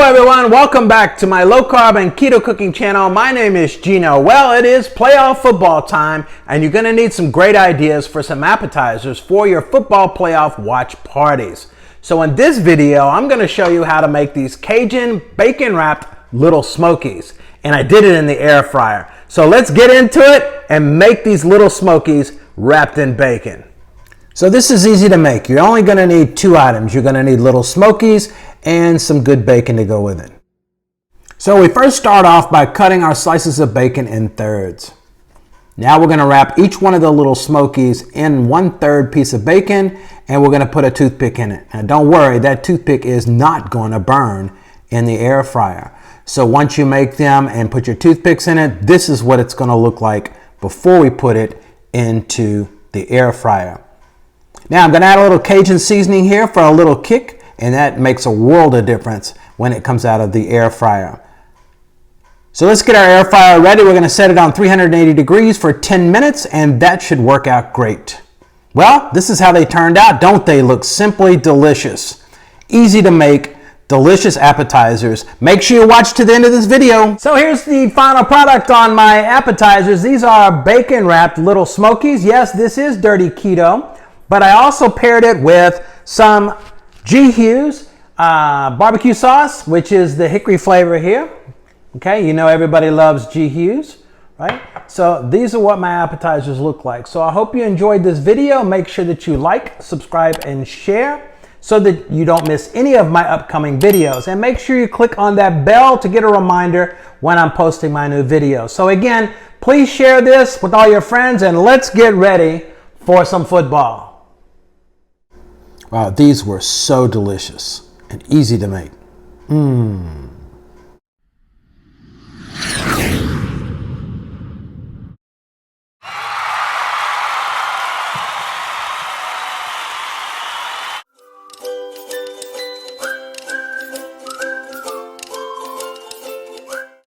everyone, welcome back to my low carb and keto cooking channel. My name is Gino. Well, it is playoff football time and you're going to need some great ideas for some appetizers for your football playoff watch parties. So in this video, I'm going to show you how to make these Cajun bacon wrapped little Smokies. And I did it in the air fryer. So let's get into it and make these little Smokies wrapped in bacon. So this is easy to make. You're only going to need two items. You're going to need little Smokies and some good bacon to go with it. So we first start off by cutting our slices of bacon in thirds. Now we're going to wrap each one of the little Smokies in 1/3 piece of bacon, and we're going to put a toothpick in it. And don't worry, that toothpick is not going to burn in the air fryer. So once you make them and put your toothpicks in it, this is what it's going to look like before we put it into the air fryer. Now I'm going to add a little Cajun seasoning here for a little kick, and that makes a world of difference when it comes out of the air fryer. So let's get our air fryer ready. We're going to set it on 380 degrees for 10 minutes, and that should work out great. Well, this is how they turned out. Don't they look simply delicious? Easy to make, delicious appetizers. Make sure you watch to the end of this video. So here's the final product on my appetizers. These are bacon wrapped little Smokies. Yes, this is dirty keto, but I also paired it with some G. Hughes barbecue sauce, which is the hickory flavor here. Okay, you know everybody loves G. Hughes, right? So these are what my appetizers look like. So I hope you enjoyed this video. Make sure that you like, subscribe, and share so that you don't miss any of my upcoming videos. And make sure you click on that bell to get a reminder when I'm posting my new videos. So again, please share this with all your friends and let's get ready for some football. Wow, these were so delicious and easy to make.